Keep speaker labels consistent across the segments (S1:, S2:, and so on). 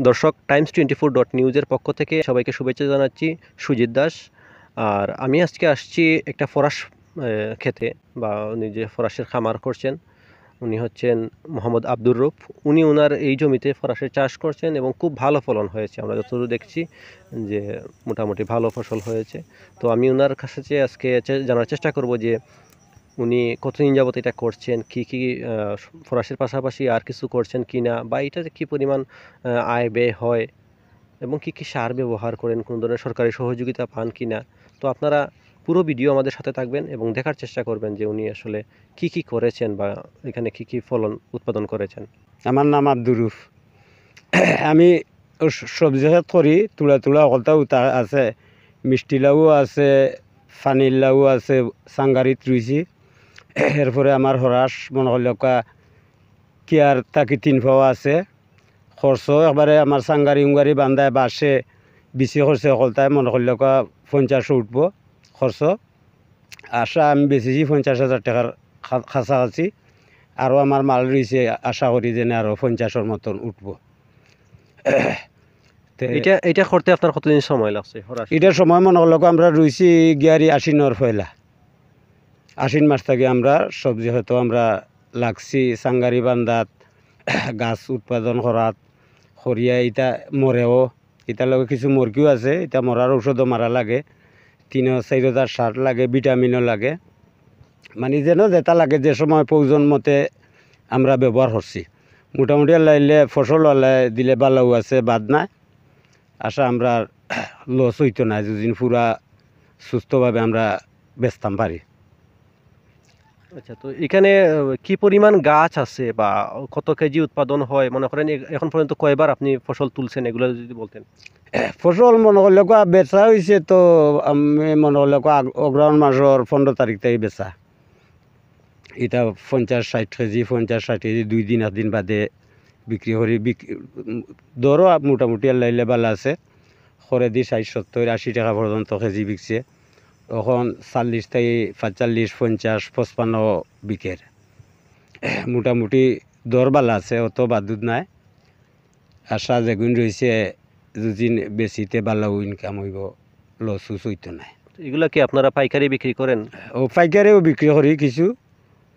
S1: দর্শক times24.news-এর পক্ষ থেকে সবাইকে শুভেচ্ছা জানাচ্ছি। সুজিত দাস। আর আমি আজকে আসছি একটা ফরাস ক্ষেতে, বা উনি যে ফরাসের খামার করছেন, উনি হচ্ছেন মোহাম্মদ আব্দুর রউফ। উনি ওনার এই জমিতে ফরাসের চাষ করছেন এবং খুব ভালো ফলন হয়েছে। আমরা যতদূর দেখছি যে মোটামুটি ভালো ফসল হয়েছে। তো আমি ওনার কাছে আজকে জানার চেষ্টা করব যে উনি কতদিন যাবত এটা করছেন, কি ফরাসের পাশাপাশি আর কিছু করছেন কিনা, বা এটাতে কি পরিমাণ আয় ব্যয় হয়, এবং কি সার ব্যবহার করেন, কোন ধরনের সরকারি সহযোগিতা পান কিনা। তো আপনারা পুরো ভিডিও আমাদের সাথে থাকবেন এবং দেখার চেষ্টা করবেন যে উনি আসলে কি করেছেন বা এখানে কি ফলন উৎপাদন করেছেন।
S2: আমার নাম আব্দুর রউফ। আমি সবজি ক্ষেত করি, তুলা কলতাও আছে, মিষ্টি লাউ আছে, ফানির লাউ আছে, সাংগারিত রুইছি। এরপরে আমার হরাস মনে করল কিয়ার তাকি 3 পাওয়া আছে। খরচ একবারে আমার সাংগারি উঙ্গারি বান্ধায় বাসে বেশি খরচে কলতায় মনে করল 50 উঠব খরচ। আশা আমি বেচেছি 50,000 টাকার কাছাকাছি। আরও আমার মাল রয়েছে, আশা করি যেন আরও 50-এর মতন উঠব।
S1: এটা করতে আপনার কতদিন সময় লাগছে?
S2: এটার সময় মনে করল আমরা রুইছি গিয়ারি আশ্বিনের পয়লা, আশ্বিন মাস থেকে আমরা সবজি হয়তো আমরা লাগছি সাংগারি বান্ধাত, গাছ উৎপাদন করাত, সরিয়া ইটা মরেও, ইটার লগে কিছু মুরগিও আছে, এটা মরার ঔষধও মারা লাগে, 3-4 সার লাগে, ভিটামিনও লাগে, মানে যেন যেটা লাগে যে সময় প্রয়োজন মতে আমরা ব্যবহার করছি। মোটামুটি লাইলে ফসল দিলে ভালো আছে, বাদ নাই। আশা আমরা লস হইতো না, যদিন পুরা সুস্থভাবে আমরা বেচতাম পারি।
S1: আচ্ছা, তো এখানে কি পরিমাণ গাছ আছে বা কত কেজি উৎপাদন হয়, মনে করেন এখন পর্যন্ত কয়বার আপনি ফসল তুলছেন, এগুলো যদি বলতেন।
S2: ফসল মনে করলে বেচা হয়েছে তো আমি মনে করলে অগ্রহণ মাসের 15 তারিখ থেকে বেচা। এটা 50-60 কেজি, 50-60 কেজি 2 দিন 1 দিন বাদে বিক্রি করি। দরও মোটামুটি লাইলে ভালো আছে, করে দি 60-70-80 টাকা পর্যন্ত কেজি বিকছে। এখন 40 থেকে 45, 50, 55 বিকের। মোটামুটি দর ভালো আছে, অত বাদুদ নাই। আশা যেগুন রয়েছে দুদিন বেশিতে ভালো ইনকাম হইব, লস হইতো নাই।
S1: এগুলা কি আপনারা পাইকারি বিক্রি করেন?
S2: ও পাইকারিও বিক্রি করি কিছু।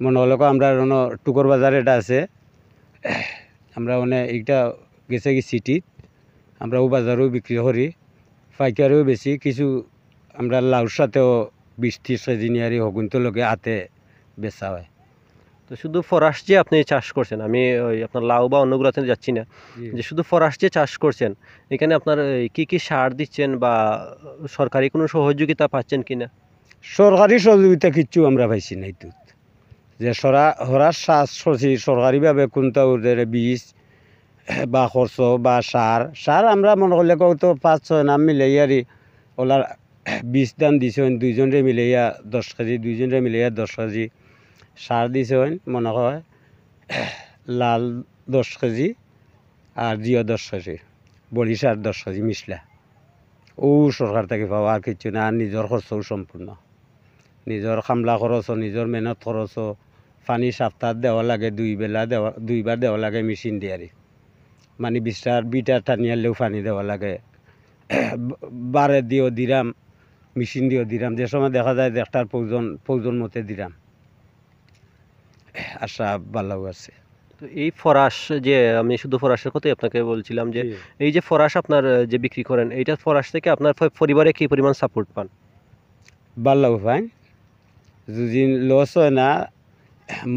S2: মনে হলো আমরা টুকর বাজার এটা আছে, আমরা এইটা গেছে কি সিটিত, আমরা ও বাজারেও বিক্রি করি, পাইকারিও বেশি কিছু। আমরা লাউর সাথেও 20-30 কেজি নিয়ে হগুনতো লগে হাতে বেচা হয়।
S1: তো শুধু ফরাস যে আপনি চাষ করছেন, আমি ওই আপনার লাউ বা অন্যগুলোতে যাচ্ছি না, যে শুধু ফরাস যে চাষ করছেন, এখানে আপনার কি সার দিচ্ছেন বা সরকারি কোনো সহযোগিতা পাচ্ছেন কিনা?
S2: সরকারি সহযোগিতা কিচ্ছু আমরা পাইছি না। এইটুত যে হরাস চাষ করছি সরকারিভাবে কোনটা ওদের বীজ বা খরচ বা সার আমরা মনে করলে তো 5-6 নাম মিলাইয়ারি ওলার বীজ দান দিছেন, 2জনে মিলাইয়া 10 কেজি, 2জনে মিলাইয়া 10 কেজি সার দিছেন। মনে হয় লাল 10 কেজি আর জিও 10 কেজি, বড়ি সার 10 কেজি মিশলা। ও সরকার থেকে পাওয়া, আর কিছু না। আর নিজের খরচও সম্পূর্ণ, নিজের খামলা খরচও, নিজের মেহনত খরচও। পানি সপ্তাহ দেওয়া লাগে, 2বার দেওয়া লাগে মেশিন দিয়ারি, মানে 20 টানিয়ালেও পানি দেওয়া লাগে। বারে দিও দিরাম, মেশিন দিও দিরাম, যে সময় দেখা যায় যে একটার প্রয়োজন মতে দিরাম। আশা ভালো আছে।
S1: তো এই ফরাস যে, আমি শুধু ফরাসের কথাই আপনাকে বলছিলাম, যে এই যে ফরাস আপনার যে বিক্রি করেন, এইটা ফরাস থেকে আপনার পরিবারে কি পরিমাণ সাপোর্ট পান?
S2: ভালো পাই, যদি লস হয় না,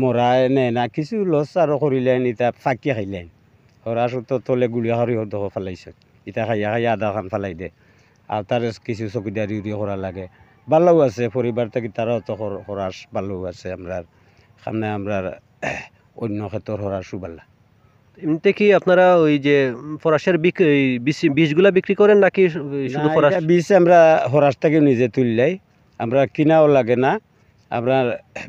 S2: মরায় নেয় না, কিছু লস আরও করিলেন, এটা ফাঁকি খাইলেন। হরাস তো তলে গুলিয়া হরি হদ ফেলাইছে, এটা খাইয়া আধা খান ফেলাই দে, আর তার কিছু চকিদারি করা লাগে। ভালো আছে পরিবার থেকে, তারাও তো হরাস ভালো আছে। আমরা সামনে আমরা অন্য ক্ষেত্রে হরাসও ভালো।
S1: এমনিতে কি আপনারা ওই যে ফরাসের বীজগুলা বিক্রি করেন, নাকি শুধু ফরাস?
S2: বীজ আমরা হরাস থেকে নিজে তুললাই, আমরা কিনাও লাগে না। আপনার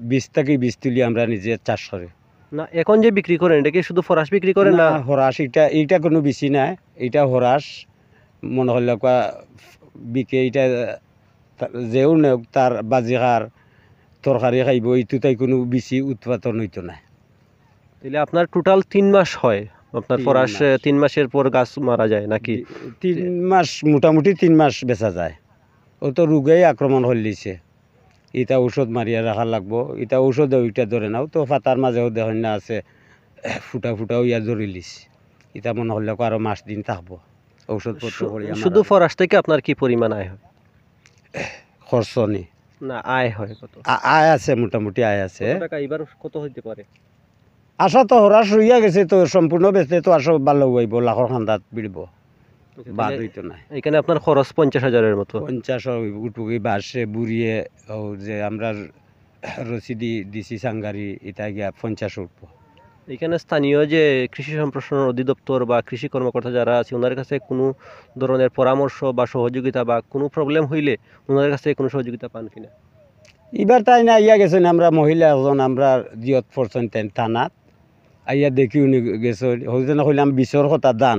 S2: বীজ থেকে বীজ তুলি আমরা নিজে চাষ করি।
S1: না, এখন যে বিক্রি করেন এটা কি শুধু ফরাস বিক্রি করেন না?
S2: হরাস এইটা কোনো বেশি নাই, এইটা হরাস মনে হল বিকে। এইটা যেও নেওক, তার বাজিকার তরকারি খাইব, এইটো তাই কোনো বেশি উৎপাদন হইতো না।
S1: তাহলে আপনার টোটাল 3 মাস হয় আপনার
S2: 3
S1: ফরাস
S2: মাস।
S1: 3 মাসের পর গাছ মারা যায় নাকি?
S2: 3 মাস মোটামুটি 3 মাস বেচা যায়। ও তো রোগেই আক্রমণ হলিছে। ইটা ঔষধ মারিয়া রাখা লাগবো। ইটা ঔষধ ওইটা ধরে নাও তো পাতার মাঝেও দেখেন না আছে ফুটা ফুটা ইয়া ধরিলিস। ইটা মনে হলে আরো মাস দিন থাকবো ঔষধপত্র করিয়া
S1: শুধু ফরাস থেকে আপনার কি পরিমাণ আয় হয়?
S2: খরচ নেই।
S1: না, আয় হয় কত?
S2: আয় আছে, মোটামুটি আয় আছে।
S1: কত টাকা এবার কত হইতে পারে?
S2: আশা তো হরাস হইয়া গেছে, তো সম্পূর্ণ বেচতে তো আসো ভালো হইব, লাখর খান্দাত বিড়ব, বাদ হইতো না।
S1: এখানে আপনার খরচ 50,000-এর মতো।
S2: 50 উটুকি বাসে বুড়িয়ে ও যে আমরা রসিদি দিছি সাঙ্গারি এটা গিয়া 50 উঠবো।
S1: এখানে স্থানীয় যে কৃষি সম্প্রসারণ অধিদপ্তর বা কৃষি কর্মকর্তা যারা আছে ওনার কাছে কোনো ধরনের পরামর্শ বা সহযোগিতা বা কোনো প্রবলেম হইলে ওনার কাছে কোনো সহযোগিতা পান কিনা?
S2: এবার তাই না ইয়া গেছেন, আমরা মহিলা একজন আমরা জিয়ত পড়ছেন থানাত আইয়া দেখি উনি গেছে হইতে না হইলাম বিশর কথা দান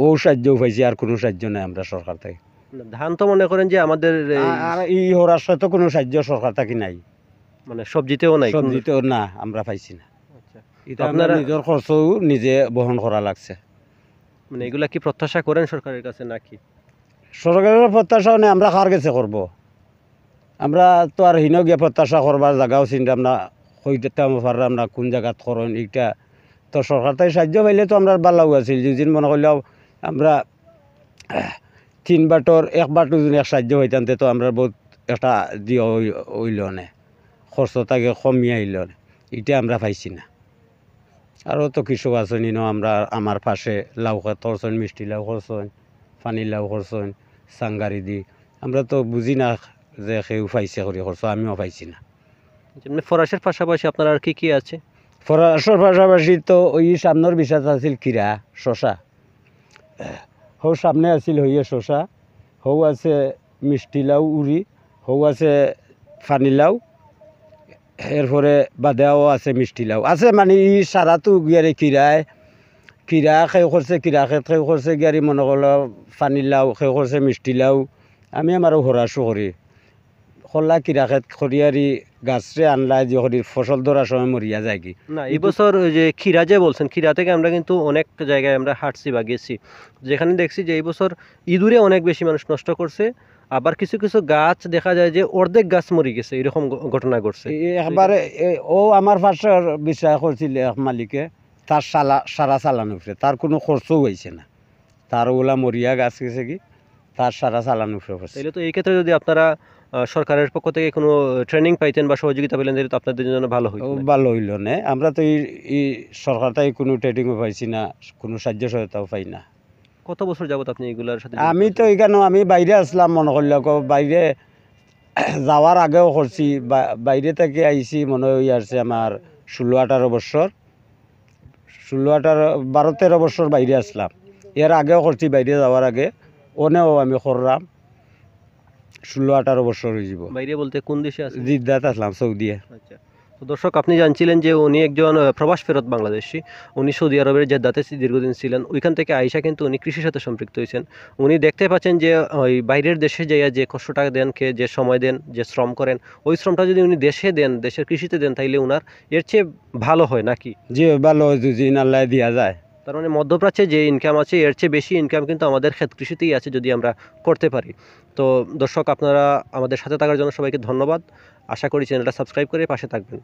S2: ও সাহায্য পাইছি, আর কোনো সাহায্য নাই আমরা সরকার থেকে।
S1: ধান তো মনে করেন যে আমাদের
S2: আর এই হরার সাথে কোনো সাহায্য সরকার থেকে নাই,
S1: মানে সবজিতেও নাই।
S2: সবজিতেও না, আমরা পাইছি না।
S1: আচ্ছা,
S2: এটা আপনারা নিজের খরচও নিজে বহন করা লাগছে।
S1: মানে এগুলা কি প্রত্যাশা করেন সরকারের কাছে নাকি?
S2: সরকারের প্রত্যাশা নেই, আমরা কার কাছে করব? আমরা তো আর হিন গিয়ে প্রত্যাশা করবার জায়গাও চিন্তা আমরা হইতে পারলাম না কোন জায়গাত করেন এইটা। তো সরকার থেকে সাহায্য পাইলে তো আমরা ভালো আছিল, যেদিন মনে করলেও আমরা 3 বাটর 1 বাটর যদি সাহায্য হইতাম তো আমরা বহুত একটা দিয়ে হইল না, খরচটাকে কমিয়ে আইল না, এটা আমরা পাইছি না। আরও তো কৃষক আছেন আমরা, আমার পাশে লাউ করছেন, মিষ্টি লাউ করছেন, পানি লাউ করছেন, সাঙ্গারি দি, আমরা তো বুঝি না যে কেউ পাইছে করে খরচ, আমিও পাইছি না।
S1: মানে ফরাসের পাশাপাশি আপনার আর কি কি আছে?
S2: ফরাসর পাশাপাশি তো ওই সামনের বিষয় আছিল কিরা শশা, হৌ সামনে আছিল হইয়া শশা, হৌ আছে মিষ্টি লাউ উড়ি, হৌ আছে পানি লাউ, এরপরে বাদেও আছে মিষ্টি লাউ আছে, মানে ই সারাতো গিয়ারে কিরা খেয়ে করছে, কিরা খেত খেয়ে করছে গিয়ারি মনে করলো পানি লাউ খেয়ে করছে, মিষ্টি লাউ। আমি আমারও হরাশো করি খোলা কিরা খেত খরিয়ারি গাছরে আনলা যে করি ফসল ধরার সময় মরিয়া যায় কি
S1: না, এই বছর ওই যে ক্ষীরা যে বলছেন, ক্ষীরা থেকে আমরা কিন্তু অনেক জায়গায় আমরা হাঁটছি বা গেছি, যেখানে দেখছি যে এই বছর ইঁদুরে অনেক বেশি মানুষ নষ্ট করছে, আবার কিছু কিছু গাছ দেখা যায় যে অর্ধেক গাছ মরে গেছে, এরকম ঘটনা ঘটছে।
S2: একবারে ও আমার পাশের বিশ্বাস করছিল এক মালিকে, তার সারা চালানো উঠে, তার কোনো খরচও হয়েছে না, তার ওলা মরিয়া গাছ গেছে কি তার সারা চালানো উঠে পড়ছে।
S1: তাহলে তো এই ক্ষেত্রে যদি আপনারা সরকারের পক্ষ থেকে কোনো ট্রেনিং পাইতেন বা সহযোগিতা পেলেন তাহলে তো আপনাদের জন্য ভালো হইতো।
S2: ভালো হইল না, আমরা তো এই সরকার থেকে কোনো ট্রেনিংও পাইছি না, কোনো সাহায্য সহায়তাও পাই না।
S1: কত বছর যাবত আপনি এগুলার সাথে?
S2: আমি তো এখানে আমি বাইরে আসলাম মনে করলে বাইরে যাওয়ার আগেও করছি, বাইরে থেকে আইছি মনে হই আসছে আমার 16-18 বছর, 16-18 12-13 বছর বাইরে আসলাম, এর আগেও করছি, বাইরে যাওয়ার আগে ওনেও আমি করলাম, 16-18 বছর হয়ে যাব।
S1: বাইরে বলতে কোন দেশে আছে?
S2: জিদ্দাত আসলাম, সৌদিয়ে।
S1: আচ্ছা, তো দর্শক আপনি জানছিলেন যে উনি একজন প্রবাস ফেরত বাংলাদেশি, উনি সৌদি আরবের জেদ্দাতে দীর্ঘদিন ছিলেন, ওইখান থেকে আইসা কিন্তু উনি কৃষির সাথে সম্পৃক্ত হয়েছেন। উনি দেখতে পাচ্ছেন যে ওই বাইরের দেশে যাইয়া যে কষ্টটা দেন, যে সময় দেন, যে শ্রম করেন, ওই শ্রমটা যদি উনি দেশে দেন, দেশের কৃষিতে দেন, তাইলে উনার এর চেয়ে ভালো হয় নাকি?
S2: যে ভালো যদি আল্লাহ দিয়া যায়।
S1: তার মানে মধ্যপ্রাচ্যে যে ইনকাম আছে এর চেয়ে বেশি ইনকাম কিন্তু আমাদের ক্ষেত কৃষিতেই আছে যদি আমরা করতে পারি। তো দর্শক আপনারা আমাদের সাথে থাকার জন্য সবাইকে ধন্যবাদ। আশা করি চ্যানেলটা সাবস্ক্রাইব করে পাশে থাকবেন।